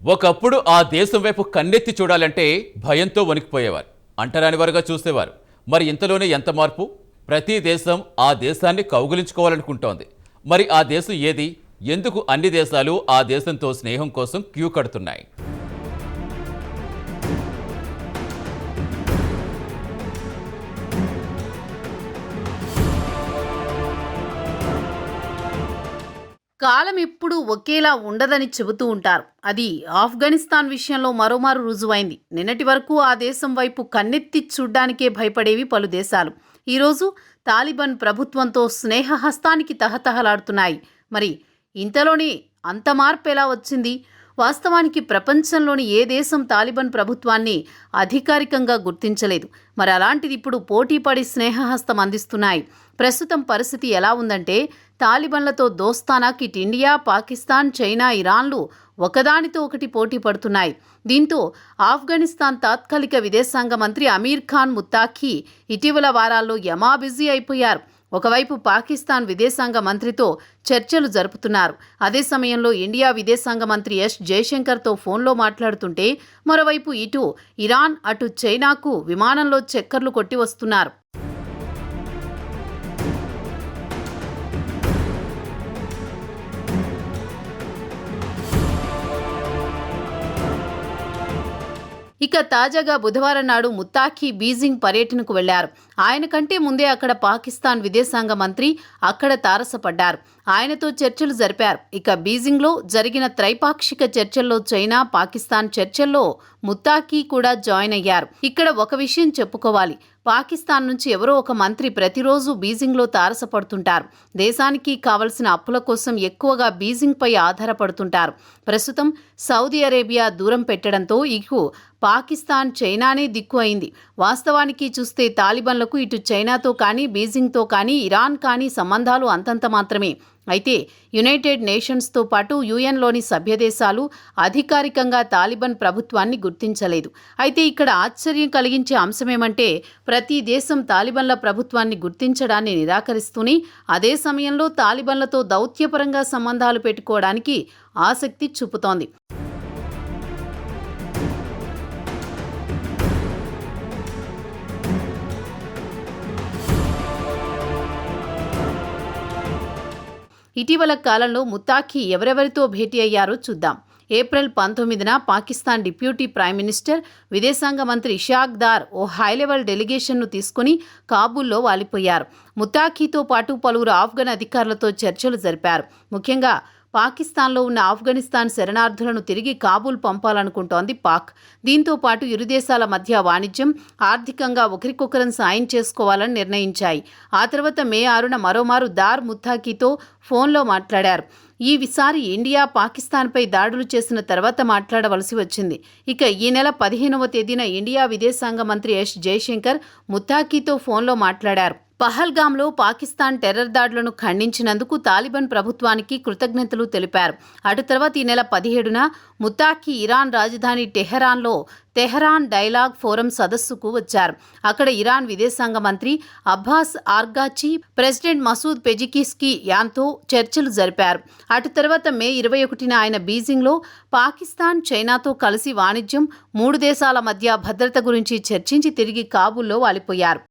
ఒకప్పుడు ఆ దేశం వైపు కన్నెత్తి చూడాలంటే భయంతో వణికిపోయేవారు, అంటరాని వారుగా చూసేవారు. మరి ఇంతలోనే ఎంత మార్పు! ప్రతి దేశం ఆ దేశాన్ని కౌగిలించుకోవాలనుకుంటోంది. మరి ఆ దేశం ఏది? ఎందుకు అన్ని దేశాలు ఆ దేశంతో స్నేహం కోసం క్యూ కడుతున్నాయి? కాలం ఎప్పుడూ ఒకేలా ఉండదని చెబుతూ ఉంటారు. అది ఆఫ్ఘనిస్తాన్ విషయంలో మరోమారు రుజువైంది. నిన్నటి వరకు ఆ దేశం వైపు కన్నెత్తి చూడ్డానికే భయపడేవి పలు దేశాలు. ఈరోజు తాలిబాన్ ప్రభుత్వంతో స్నేహహస్తానికి తహతహలాడుతున్నాయి. మరి ఇంతలోనే అంత మార్పు ఎలా వచ్చింది? వాస్తవానికి ప్రపంచంలోని ఏ దేశం తాలిబాన్ ప్రభుత్వాన్ని అధికారికంగా గుర్తించలేదు. మరి అలాంటిది ఇప్పుడు పోటీపడి స్నేహహస్తం అందిస్తున్నాయి. ప్రస్తుతం పరిస్థితి ఎలా ఉందంటే, తాలిబాన్లతో దోస్తానాకి ఇటు ఇండియా, పాకిస్తాన్, చైనా, ఇరాన్లు ఒకదానితో ఒకటి పోటీ పడుతున్నాయి. దీంతో ఆఫ్ఘనిస్తాన్ తాత్కాలిక విదేశాంగ మంత్రి అమీర్ ఖాన్ ముత్తాఖీ ఇటీవల వారాల్లో యమా బిజీ అయిపోయారు. ఒకవైపు పాకిస్తాన్ విదేశాంగ మంత్రితో చర్చలు జరుపుతున్నారు. అదే సమయంలో ఇండియా విదేశాంగ మంత్రి ఎస్ జయశంకర్తో ఫోన్లో మాట్లాడుతుంటే, మరోవైపు ఇటు ఇరాన్, అటు చైనాకు విమానంలో చక్కర్లు కొట్టి వస్తున్నారు. ఇక తాజాగా బుధవారం నాడు ముత్తాఖీ బీజింగ్ పర్యటనకు వెళ్లారు. ఆయన కంటే ముందే అక్కడ పాకిస్తాన్ విదేశాంగ మంత్రి అక్కడ తారసపడ్డారు. ఆయనతో చర్చలు జరిపారు. ఇక బీజింగ్లో జరిగిన త్రైపాక్షిక చర్చల్లో చైనా, పాకిస్తాన్ చర్చల్లో ముత్తాఖీ కూడా జాయిన్ అయ్యారు. ఇక్కడ ఒక విషయం చెప్పుకోవాలి. పాకిస్తాన్ నుంచి ఎవరో ఒక మంత్రి ప్రతిరోజు బీజింగ్లో తారసపడుతుంటారు. దేశానికి కావలసిన అప్పుల కోసం ఎక్కువగా బీజింగ్పై ఆధారపడుతుంటారు. ప్రస్తుతం సౌదీ అరేబియా దూరం పెట్టడంతో ఇకు పాకిస్తాన్, చైనానే దిక్కు అయింది. వాస్తవానికి చూస్తే తాలిబాన్లకు ఇటు చైనాతో కానీ, బీజింగ్తో కానీ, ఇరాన్ కానీ సంబంధాలు అంతంత మాత్రమే. అయితే యునైటెడ్ నేషన్స్తో పాటు యుఎన్లోని సభ్యదేశాలు అధికారికంగా తాలిబాన్ ప్రభుత్వాన్ని గుర్తించలేదు. అయితే ఇక్కడ ఆశ్చర్యం కలిగించే అంశమేమంటే, ప్రతి దేశం తాలిబాన్ల ప్రభుత్వాన్ని గుర్తించడాన్ని నిరాకరిస్తూనే అదే సమయంలో తాలిబాన్లతో దౌత్యపరంగా సంబంధాలు పెట్టుకోవడానికి ఆసక్తి చూపుతోంది. ఇటీవల కాలంలో ముత్తాఖీ ఎవరెవరితో భేటీ అయ్యారో చూద్దాం. ఏప్రిల్ 19న పాకిస్తాన్ డిప్యూటీ ప్రైమ్ మినిస్టర్, విదేశాంగ మంత్రి ఇషాక్ దార్ ఓ హైలెవెల్ డెలిగేషన్ను తీసుకుని కాబూల్లో వాలిపోయారు. ముత్తాఖీతో పాటు పలువురు ఆఫ్ఘన్ అధికారులతో చర్చలు జరిపారు. ముఖ్యంగా పాకిస్తాన్లో ఉన్న ఆఫ్ఘనిస్తాన్ శరణార్థులను తిరిగి కాబూల్ పంపాలనుకుంటోంది పాక్. దీంతో పాటు ఇరు దేశాల మధ్య వాణిజ్యం, ఆర్థికంగా ఒకరికొకరం సాయం చేసుకోవాలని నిర్ణయించాయి. ఆ తర్వాత మే 6న మరోమారు దార్ ముత్తాఖీతో ఫోన్లో మాట్లాడారు. ఈసారి ఇండియా పాకిస్తాన్పై దాడులు చేసిన తర్వాత మాట్లాడవలసి వచ్చింది. ఇక ఈ నెల 15వ తేదీన ఇండియా విదేశాంగ మంత్రి ఎస్ జయశంకర్ ముత్తాఖీతో ఫోన్లో మాట్లాడారు. పహల్గామ్లో పాకిస్తాన్ టెర్రర్ దాడులను ఖండించినందుకు తాలిబాన్ ప్రభుత్వానికి కృతజ్ఞతలు తెలిపారు. అటు తర్వాత ఈ నెల 17న ముత్తాఖీ ఇరాన్ రాజధాని టెహరాన్లో తెహరాన్ డైలాగ్ ఫోరం సదస్సుకు వచ్చారు. అక్కడ ఇరాన్ విదేశాంగ మంత్రి అబ్బాస్ ఆర్గాచి, ప్రెసిడెంట్ మసూద్ పెజికిస్కియాన్తో చర్చలు జరిపారు. అటు తర్వాత మే 21న ఆయన బీజింగ్లో పాకిస్తాన్, చైనాతో కలిసి వాణిజ్యం, మూడు దేశాల మధ్య భద్రత గురించి చర్చించి తిరిగి కాబూల్లో వాలిపోయారు.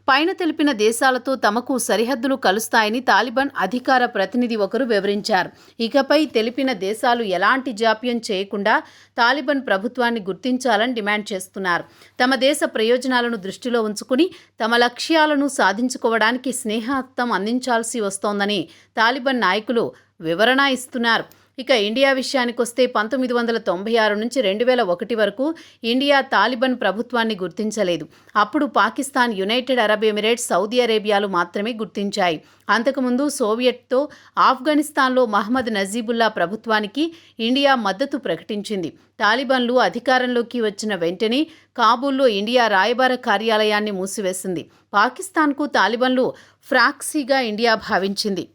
పైన తెలిపిన దేశాలతో తమకు సరిహద్దులు కలుస్తాయని తాలిబాన్ అధికార ప్రతినిధి ఒకరు వివరించారు. ఇకపై తెలిపిన దేశాలు ఎలాంటి జాప్యం చేయకుండా తాలిబాన్ ప్రభుత్వాన్ని గుర్తించాలని డిమాండ్ చేస్తున్నారు. తమ దేశ ప్రయోజనాలను దృష్టిలో ఉంచుకుని తమ లక్ష్యాలను సాధించుకోవడానికి స్నేహహస్తం అందించాల్సి వస్తోందని తాలిబాన్ నాయకులు వివరణ ఇస్తున్నారు. ఇక ఇండియా విషయానికొస్తే 1996 నుంచి 2001 వరకు ఇండియా తాలిబాన్ ప్రభుత్వాన్ని గుర్తించలేదు. అప్పుడు Pakistan, United Arab Emirates, Saudi అరేబియాలు మాత్రమే గుర్తించాయి. అంతకుముందు సోవియట్తో ఆఫ్ఘనిస్తాన్లో మహ్మద్ నజీబుల్లా ప్రభుత్వానికి ఇండియా మద్దతు ప్రకటించింది. తాలిబాన్లు అధికారంలోకి వచ్చిన వెంటనే కాబూల్లో ఇండియా రాయబార కార్యాలయాన్ని మూసివేసింది. పాకిస్తాన్కు తాలిబాన్లు ఫ్రాక్సీగా ఇండియా భావించింది.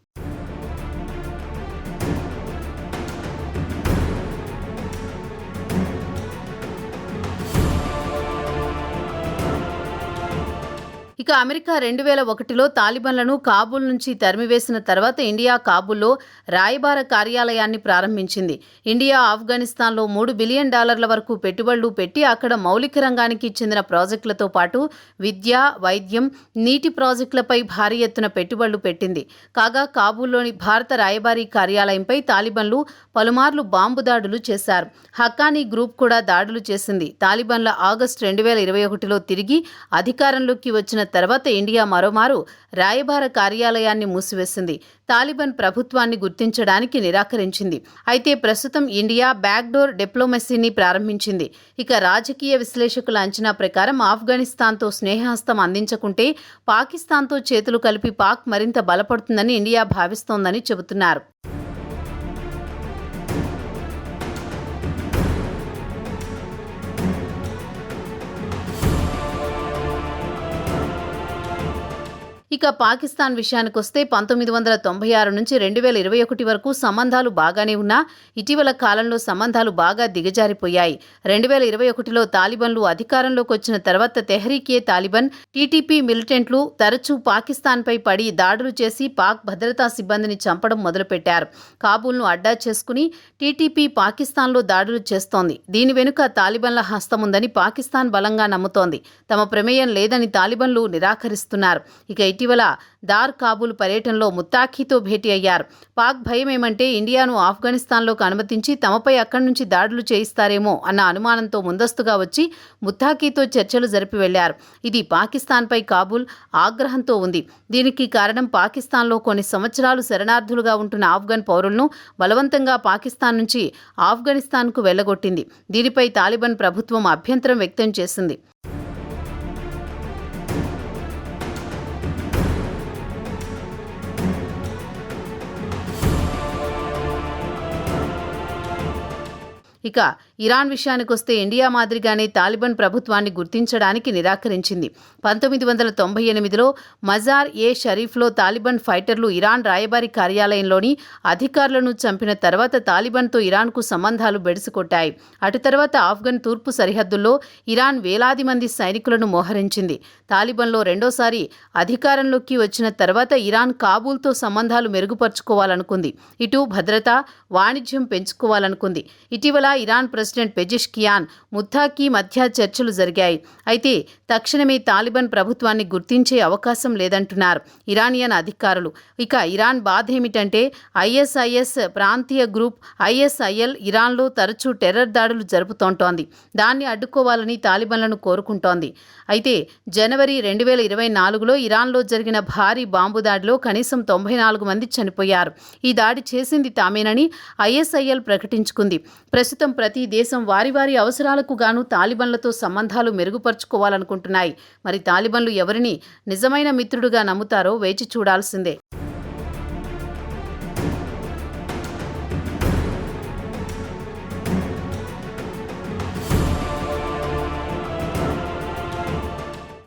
ఇక అమెరికా 2001లో తాలిబాన్లను కాబూల్ నుంచి తరిమివేసిన తర్వాత ఇండియా కాబూల్లో రాయబార కార్యాలయాన్ని ప్రారంభించింది. ఇండియా ఆఫ్ఘనిస్తాన్లో $3 బిలియన్ వరకు పెట్టుబడులు పెట్టి అక్కడ మౌలిక రంగానికి చెందిన ప్రాజెక్టులతో పాటు విద్య, వైద్యం, నీటి ప్రాజెక్టులపై భారీ ఎత్తున పెట్టుబడులు పెట్టింది. కాగా కాబూల్లోని భారత రాయబారీ కార్యాలయంపై తాలిబాన్లు పలుమార్లు బాంబు దాడులు చేశారు. హక్కానీ గ్రూప్ కూడా దాడులు చేసింది. తాలిబాన్ల ఆగస్టు 2021లో తిరిగి అధికారంలోకి వచ్చిన తర్వాత ఇండియా మరోమారు రాయబార కార్యాలయాన్ని మూసివేసింది. తాలిబాన్ ప్రభుత్వాన్ని గుర్తించడానికి నిరాకరించింది. అయితే ప్రస్తుతం ఇండియా బ్యాక్డోర్ డిప్లొమసీని ప్రారంభించింది. ఇక రాజకీయ విశ్లేషకుల అంచనా ప్రకారం ఆఫ్ఘనిస్తాన్తో స్నేహహస్తం అందించకుంటే పాకిస్తాన్తో చేతులు కలిపి పాక్ మరింత బలపడుతుందని ఇండియా భావిస్తోందని చెబుతున్నారు. ఇక పాకిస్తాన్ విషయానికొస్తే 1996 నుంచి 2021 వరకు సంబంధాలు బాగానే ఉన్నా ఇటీవల కాలంలో సంబంధాలు బాగా దిగజారిపోయాయి. 2021లో తాలిబాన్లు అధికారంలోకి వచ్చిన తర్వాత తెహ్రీక్-ఏ-తాలిబాన్, టీటీపీ మిలిటెంట్లు తరచూ పాకిస్తాన్పై పడి దాడులు చేసి పాక్ భద్రతా సిబ్బందిని చంపడం మొదలుపెట్టారు. కాబూల్ను అడ్డా చేసుకుని టీటీపీ పాకిస్తాన్లో దాడులు చేస్తోంది. దీని వెనుక తాలిబాన్ల హస్తముందని పాకిస్తాన్ బలంగా నమ్ముతోంది. తమ ప్రమేయం లేదని తాలిబాన్లు నిరాకరిస్తున్నారు. ఇక ఇటీవల దార్ కాబూల్ పర్యటనలో ముత్తాఖీతో భేటీ అయ్యారు. పాక్ భయమేమంటే ఇండియాను ఆఫ్ఘనిస్తాన్లోకి అనుమతించి తమపై అక్కడి నుంచి దాడులు చేయిస్తారేమో అన్న అనుమానంతో ముందస్తుగా వచ్చి ముత్తాఖీతో చర్చలు జరిపి వెళ్లారు. ఇది పాకిస్తాన్పై కాబూల్ ఆగ్రహంతో ఉంది. దీనికి కారణం పాకిస్తాన్లో కొన్ని సంవత్సరాలు శరణార్థులుగా ఉంటున్న ఆఫ్ఘన్ పౌరులను బలవంతంగా పాకిస్తాన్ నుంచి ఆఫ్ఘనిస్తాన్కు వెళ్లగొట్టింది. దీనిపై తాలిబాన్ ప్రభుత్వం అభ్యంతరం వ్యక్తం చేసింది. ఇక ఇరాన్ విషయానికొస్తే ఇండియా మాదిరిగానే తాలిబాన్ ప్రభుత్వాన్ని గుర్తించడానికి నిరాకరించింది. 1998లో మజార్-ఏ-షరీఫ్లో తాలిబాన్ ఫైటర్లు ఇరాన్ రాయబారి కార్యాలయంలోని అధికారులను చంపిన తర్వాత తాలిబాన్తో ఇరాన్కు సంబంధాలు బెడిసికొట్టాయి. అటు తర్వాత ఆఫ్ఘన్ తూర్పు సరిహద్దుల్లో ఇరాన్ వేలాది మంది సైనికులను మోహరించింది. తాలిబాన్లో రెండోసారి అధికారంలోకి వచ్చిన తర్వాత ఇరాన్ కాబూల్తో సంబంధాలు మెరుగుపరుచుకోవాలనుకుంది. ఇటు భద్రత, వాణిజ్యం పెంచుకోవాలనుకుంది. ఇటీవల ఇరాన్ ప్రెసిడెంట్ పెజెష్కియాన్, ముత్తాఖీ మధ్య చర్చలు జరిగాయి. అయితే తక్షణమే తాలిబాన్ ప్రభుత్వాన్ని గుర్తించే అవకాశం లేదంటున్నారు ఇరానియన్ అధికారులు. ఇక ఇరాన్ బాధ ఏమిటంటే ఐఎస్ఐఎస్ ప్రాంతీయ గ్రూప్ ఐఎస్ఐఎల్ ఇరాన్లో తరచూ టెర్రర్ దాడులు జరుపుతోంటోంది. దాన్ని అడ్డుకోవాలని తాలిబాన్లను కోరుకుంటోంది. అయితే జనవరి 2024లో ఇరాన్లో జరిగిన భారీ బాంబు దాడిలో కనీసం 94 మంది చనిపోయారు. ఈ దాడి చేసింది తామేనని ఐఎస్ఐఎల్ ప్రకటించుకుంది. ప్రస్తుతం ప్రతి దేశం వారి వారి అవసరాలకు గాను తాలిబాన్లతో సంబంధాలు మెరుగుపరుచుకోవాలనుకుంటున్నాయి. మరి తాలిబాన్లు ఎవరిని నిజమైన మిత్రుడుగా నమ్ముతారో వేచి చూడాల్సిందే.